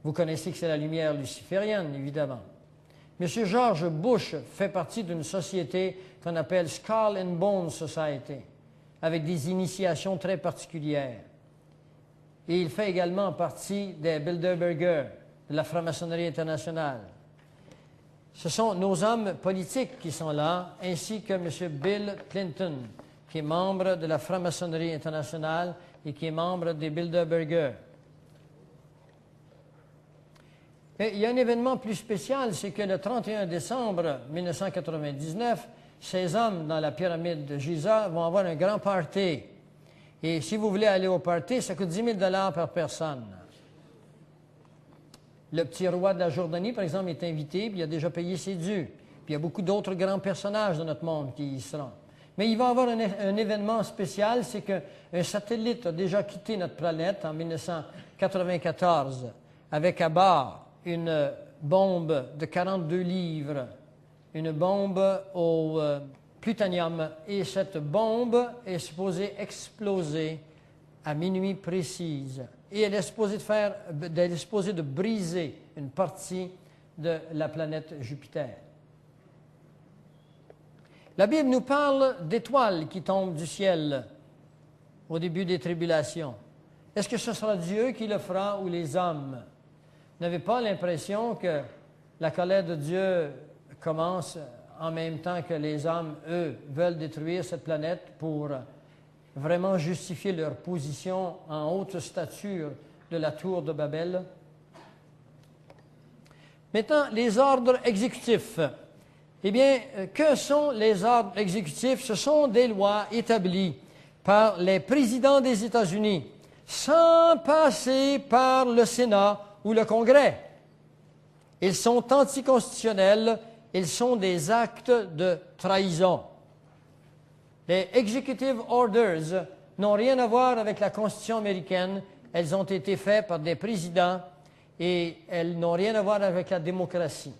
Vous connaissez que c'est la lumière luciférienne, évidemment. M. George Bush fait partie d'une société qu'on appelle Skull and Bones Society, avec des initiations très particulières. Et il fait également partie des Bilderberger, de la franc-maçonnerie internationale. Ce sont nos hommes politiques qui sont là, ainsi que M. Bill Clinton, qui est membre de la franc-maçonnerie internationale et qui est membre des Bilderberger. Et il y a un événement plus spécial, c'est que le 31 décembre 1999, ces hommes dans la pyramide de Giza vont avoir un grand party. Et si vous voulez aller au party, ça coûte 10 000 $ par personne. Le petit roi de la Jordanie, par exemple, est invité, puis il a déjà payé ses dus. Puis il y a beaucoup d'autres grands personnages de notre monde qui y seront. Mais il va y avoir un événement spécial, c'est qu'un satellite a déjà quitté notre planète en 1994 avec à bord une bombe de 42 livres, une bombe au plutonium. Et cette bombe est supposée exploser à minuit précise. Et elle est supposée de briser une partie de la planète Jupiter. La Bible nous parle d'étoiles qui tombent du ciel au début des tribulations. Est-ce que ce sera Dieu qui le fera ou les hommes? Vous n'avez pas l'impression que la colère de Dieu commence en même temps que les hommes, eux, veulent détruire cette planète pour vraiment justifier leur position en haute stature de la tour de Babel? Maintenant, les ordres exécutifs. Eh bien, que sont les ordres exécutifs? Ce sont des lois établies par les présidents des États-Unis, sans passer par le Sénat ou le Congrès. Ils sont anticonstitutionnels, ils sont des actes de trahison. Les Executive Orders n'ont rien à voir avec la Constitution américaine. Elles ont été faites par des présidents et elles n'ont rien à voir avec la démocratie.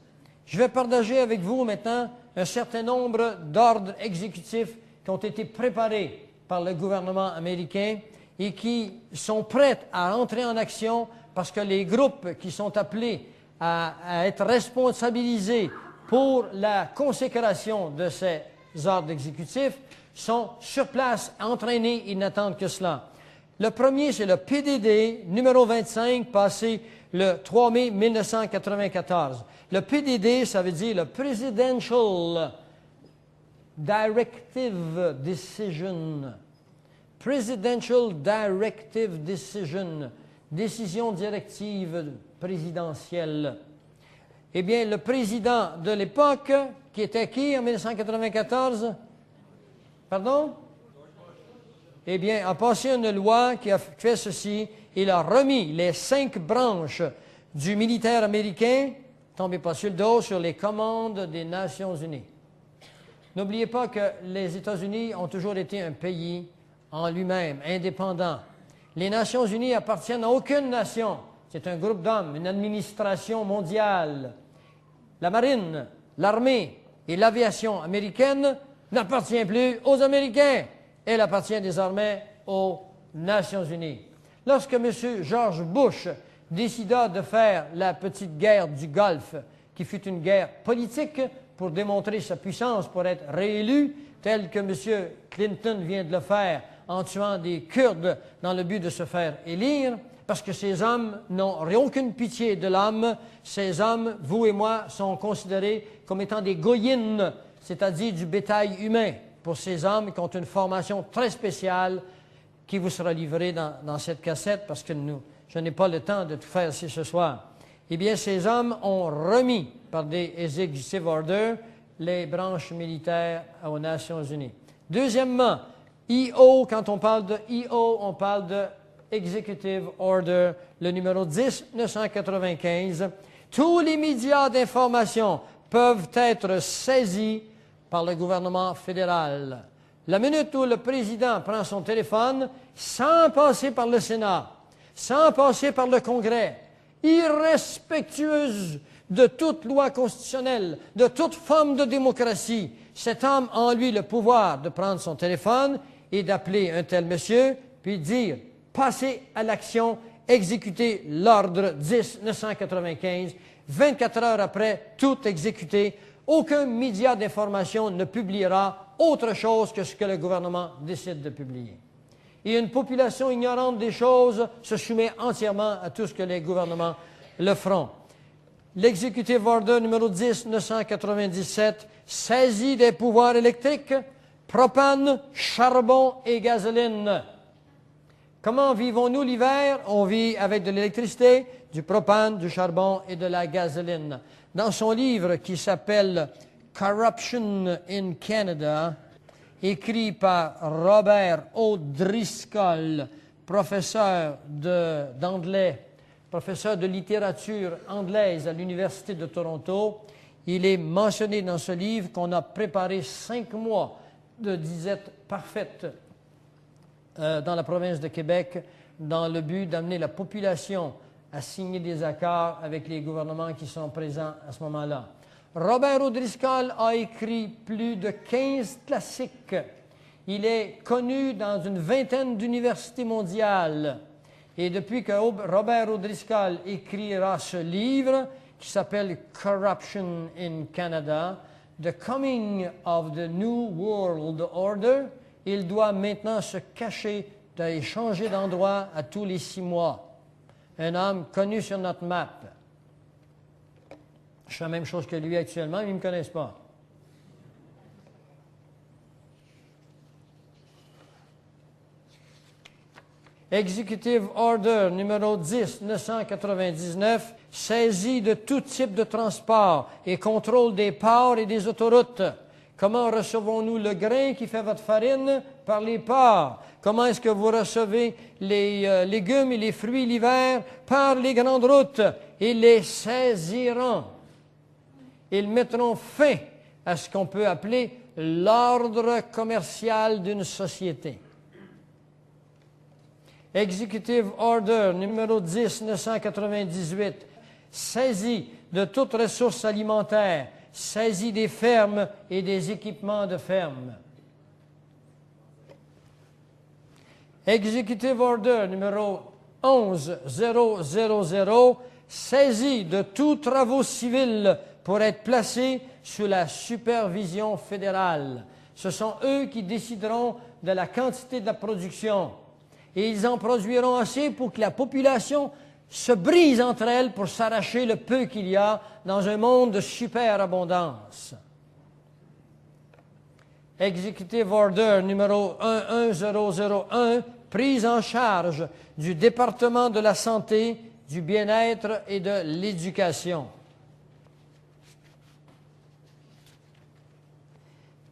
Je vais partager avec vous maintenant un certain nombre d'ordres exécutifs qui ont été préparés par le gouvernement américain et qui sont prêts à entrer en action parce que les groupes qui sont appelés à être responsabilisés pour la consécration de ces ordres exécutifs sont sur place, entraînés, ils n'attendent que cela. Le premier, c'est le PDD numéro 25, passé le 3 mai 1994. Le PDD, ça veut dire le Presidential Directive Decision. Presidential Directive Decision. Décision directive présidentielle. Eh bien, le président de l'époque, qui était qui en 1994? Pardon? Eh bien, a passé une loi qui a fait ceci. Il a remis les 5 branches du militaire américain, tombez pas sur le dos, sur les commandes des Nations unies. N'oubliez pas que les États-Unis ont toujours été un pays en lui-même, indépendant. Les Nations unies appartiennent à aucune nation. C'est un groupe d'hommes, une administration mondiale. La marine, l'armée et l'aviation américaine n'appartient plus aux Américains. Elle appartient désormais aux Nations unies. Lorsque M. George Bush décida de faire la petite guerre du Golfe, qui fut une guerre politique pour démontrer sa puissance, pour être réélu, tel que M. Clinton vient de le faire en tuant des Kurdes dans le but de se faire élire, parce que ces hommes n'ont aucune pitié de l'homme. Ces hommes, vous et moi, sont considérés comme étant des goyines, c'est-à-dire du bétail humain, pour ces hommes qui ont une formation très spéciale qui vous sera livrée dans cette cassette, parce que je n'ai pas le temps de tout faire ici ce soir. Eh bien, ces hommes ont remis par des executive orders les branches militaires aux Nations unies. Deuxièmement, EO, quand on parle de EO, on parle de Executive Order, le numéro 10, 1995. Tous les médias d'information peuvent être saisis par le gouvernement fédéral. La minute où le président prend son téléphone, sans passer par le Sénat, sans passer par le Congrès, irrespectueuse de toute loi constitutionnelle, de toute forme de démocratie, cet homme a en lui le pouvoir de prendre son téléphone et d'appeler un tel monsieur, puis dire « Passez à l'action exécuté l'ordre 10-995. 24 heures après, tout exécuté. Aucun média d'information ne publiera autre chose que ce que le gouvernement décide de publier. Et une population ignorante des choses se soumet entièrement à tout ce que les gouvernements le feront. L'executive order numéro 10-997 saisit des pouvoirs électriques, propane, charbon et gasoline. Comment vivons-nous l'hiver? On vit avec de l'électricité, du propane, du charbon et de la gasoline. Dans son livre qui s'appelle « Corruption in Canada », écrit par Robert O'Driscoll, professeur d'anglais, professeur de littérature anglaise à l'Université de Toronto, il est mentionné dans ce livre qu'on a préparé 5 mois de disette parfaite dans la province de Québec dans le but d'amener la population à signer des accords avec les gouvernements qui sont présents à ce moment-là. Robert O'Driscoll a écrit plus de 15 classiques. Il est connu dans une vingtaine d'universités mondiales. Et depuis que Robert O'Driscoll écrira ce livre, qui s'appelle « Corruption in Canada », « The Coming of the New World Order », il doit maintenant se cacher et changer d'endroit à tous les 6 mois. Un homme connu sur notre map. Je fais la même chose que lui actuellement, mais ils ne me connaissent pas. Executive Order numéro 10-999 saisit de tout type de transport et contrôle des ports et des autoroutes. Comment recevons-nous le grain qui fait votre farine? Par les ports. Comment est-ce que vous recevez les légumes et les fruits l'hiver? Par les grandes routes. Ils les saisiront. Ils mettront fin à ce qu'on peut appeler l'ordre commercial d'une société. Executive Order numéro 10-998 saisit de toute ressource alimentaire, saisit des fermes et des équipements de ferme. Executive Order numéro 11000 saisit de tous travaux civils pour être placés sous la supervision fédérale. Ce sont eux qui décideront de la quantité de la production. Et ils en produiront assez pour que la population se brise entre elles pour s'arracher le peu qu'il y a dans un monde de superabondance. Executive Order numéro 11001, prise en charge du département de la santé, du bien-être et de l'éducation.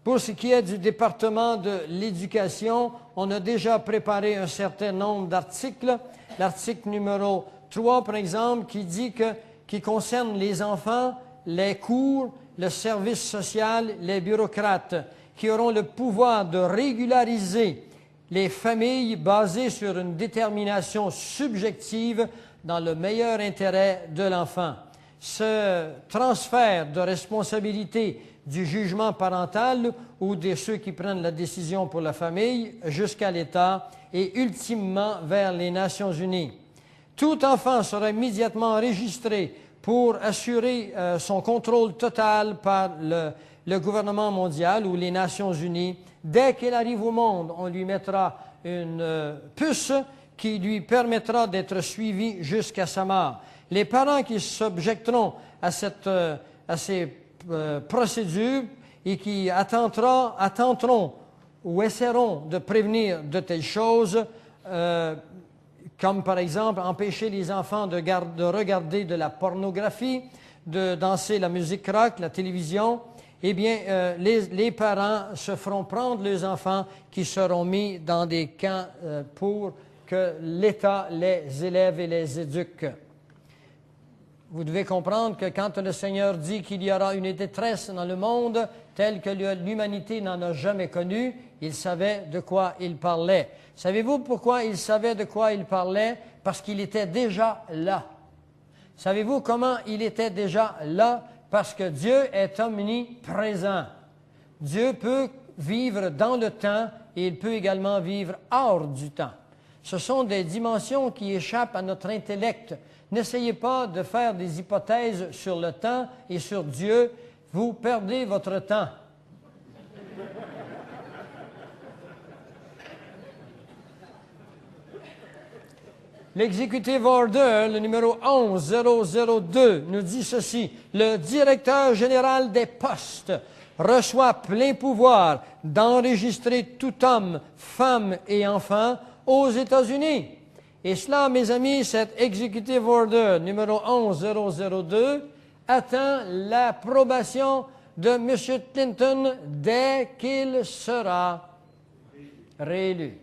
Pour ce qui est du département de l'éducation, on a déjà préparé un certain nombre d'articles. L'article numéro 3, par exemple, qui concerne les enfants, les cours, le service social, les bureaucrates, qui auront le pouvoir de régulariser les familles basées sur une détermination subjective dans le meilleur intérêt de l'enfant. Ce transfert de responsabilité du jugement parental ou de ceux qui prennent la décision pour la famille jusqu'à l'État et ultimement vers les Nations unies. Tout enfant sera immédiatement enregistré pour assurer son contrôle total par le gouvernement mondial ou les Nations unies. Dès qu'il arrive au monde, on lui mettra une puce qui lui permettra d'être suivi jusqu'à sa mort. Les parents qui s'objecteront à ces procédures et qui attenteront ou essaieront de prévenir de telles choses, comme par exemple empêcher les enfants de regarder de la pornographie, de danser la musique rock, la télévision, eh bien, les parents se feront prendre les enfants qui seront mis dans des camps pour que l'État les élève et les éduque. Vous devez comprendre que quand le Seigneur dit qu'il y aura une détresse dans le monde telle que l'humanité n'en a jamais connue, il savait de quoi il parlait. Savez-vous pourquoi il savait de quoi il parlait? Parce qu'il était déjà là. Savez-vous comment il était déjà là? Parce que Dieu est omniprésent. Dieu peut vivre dans le temps et il peut également vivre hors du temps. Ce sont des dimensions qui échappent à notre intellect. N'essayez pas de faire des hypothèses sur le temps et sur Dieu. Vous perdez votre temps. L'Executive Order, le numéro 11002, nous dit ceci. Le directeur général des postes reçoit plein pouvoir d'enregistrer tout homme, femme et enfant aux États-Unis. Et cela, mes amis, cet Executive Order numéro 11002 attend l'approbation de M. Clinton dès qu'il sera réélu.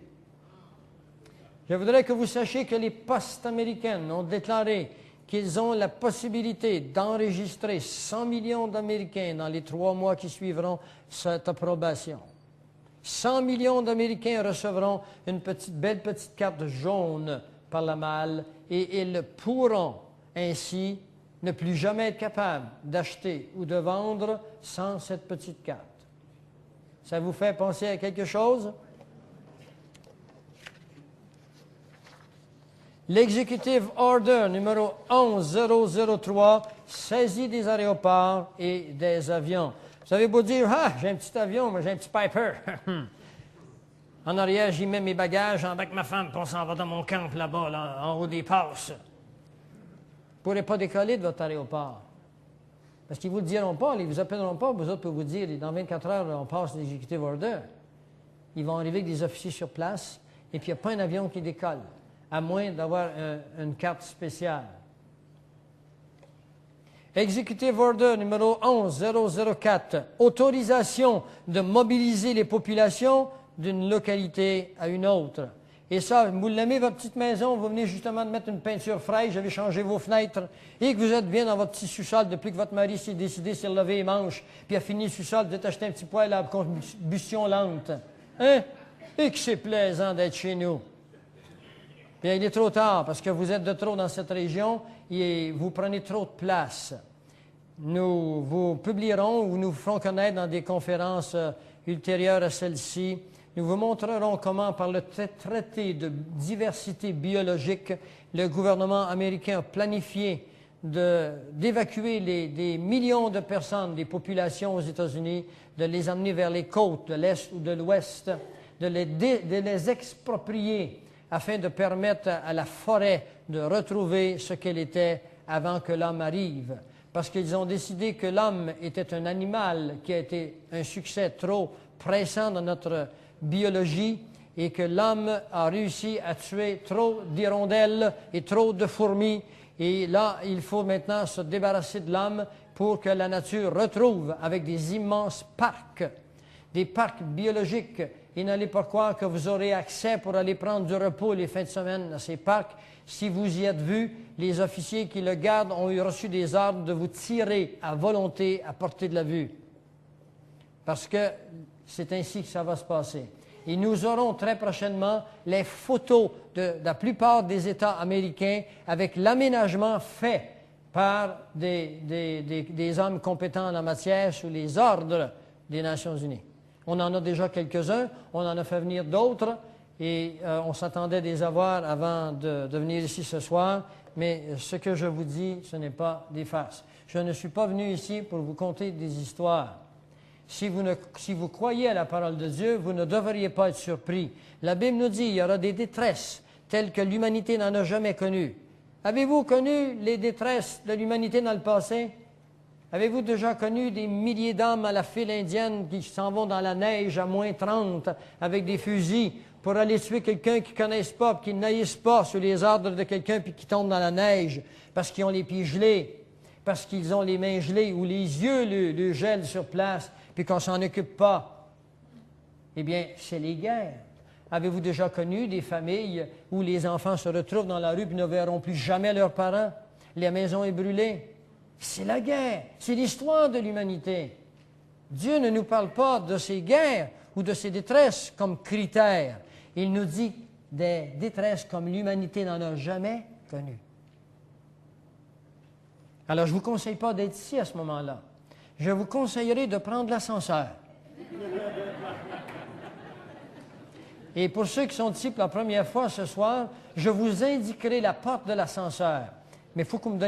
Je voudrais que vous sachiez que les postes américaines ont déclaré qu'ils ont la possibilité d'enregistrer 100 millions d'Américains dans les 3 mois qui suivront cette approbation. 100 millions d'Américains recevront une belle petite carte jaune par la malle et ils pourront ainsi ne plus jamais être capables d'acheter ou de vendre sans cette petite carte. Ça vous fait penser à quelque chose? L'Executive Order numéro 11003 saisit des aéroports et des avions. Vous avez beau dire, ah, j'ai un petit avion, mais j'ai un petit Piper. En arrière, j'y mets mes bagages, avec ma femme, puis on s'en va dans mon camp là-bas, là, en haut des passes. Vous ne pourrez pas décoller de votre aéroport. Parce qu'ils ne vous le diront pas, ils ne vous appelleront pas, vous autres pouvez vous dire, dans 24 heures, on passe l'Executive Order. Ils vont arriver avec des officiers sur place, et puis il n'y a pas un avion qui décolle, à moins d'avoir une carte spéciale. Executive Order numéro 11004, autorisation de mobiliser les populations d'une localité à une autre. Et ça, vous l'aimez, votre petite maison, vous venez justement de mettre une peinture fraîche, vous avez changé vos fenêtres, et que vous êtes bien dans votre petit sous-sol depuis que votre mari s'est décidé de se lever les manches, puis a fini le sous-sol, vous êtes acheté un petit poêle à combustion lente. Hein? Et que c'est plaisant d'être chez nous. Bien, il est trop tard, parce que vous êtes de trop dans cette région et vous prenez trop de place. Nous vous publierons ou nous vous ferons connaître dans des conférences ultérieures à celle-ci. Nous vous montrerons comment, par le traité de diversité biologique, le gouvernement américain a planifié d'évacuer des millions de personnes, des populations aux États-Unis, de les amener vers les côtes de l'Est ou de l'Ouest, de les exproprier afin de permettre à la forêt de retrouver ce qu'elle était avant que l'homme arrive. Parce qu'ils ont décidé que l'homme était un animal qui a été un succès trop pressant dans notre biologie et que l'homme a réussi à tuer trop d'hirondelles et trop de fourmis. Et là, il faut maintenant se débarrasser de l'homme pour que la nature retrouve avec des immenses parcs, des parcs biologiques. Et n'allez pas croire que vous aurez accès pour aller prendre du repos les fins de semaine dans ces parcs. Si vous y êtes vu, les officiers qui le gardent ont eu reçu des ordres de vous tirer à volonté à portée de la vue. Parce que c'est ainsi que ça va se passer. Et nous aurons très prochainement les photos de la plupart des États américains avec l'aménagement fait par des hommes compétents en la matière sous les ordres des Nations unies. On en a déjà quelques-uns, on en a fait venir d'autres et on s'attendait à les avoir avant de venir ici ce soir, mais ce que je vous dis, ce n'est pas des farces. Je ne suis pas venu ici pour vous conter des histoires. Si vous croyez à la parole de Dieu, vous ne devriez pas être surpris. La Bible nous dit qu'il y aura des détresses telles que l'humanité n'en a jamais connues. Avez-vous connu les détresses de l'humanité dans le passé? Avez-vous déjà connu des milliers d'hommes à la file indienne qui s'en vont dans la neige à moins 30 avec des fusils pour aller tuer quelqu'un qu'ils ne connaissent pas, qui n'haïssent pas sous les ordres de quelqu'un puis qui tombe dans la neige parce qu'ils ont les pieds gelés, parce qu'ils ont les mains gelées ou les yeux le gèlent sur place puis qu'on ne s'en occupe pas? Eh bien, c'est les guerres. Avez-vous déjà connu des familles où les enfants se retrouvent dans la rue et ne verront plus jamais leurs parents? La maison est brûlée. C'est la guerre. C'est l'histoire de l'humanité. Dieu ne nous parle pas de ces guerres ou de ces détresses comme critères. Il nous dit des détresses comme l'humanité n'en a jamais connues. Alors, je ne vous conseille pas d'être ici à ce moment-là. Je vous conseillerais de prendre l'ascenseur. Et pour ceux qui sont ici pour la première fois ce soir, je vous indiquerai la porte de l'ascenseur. Mais il faut que vous me donniez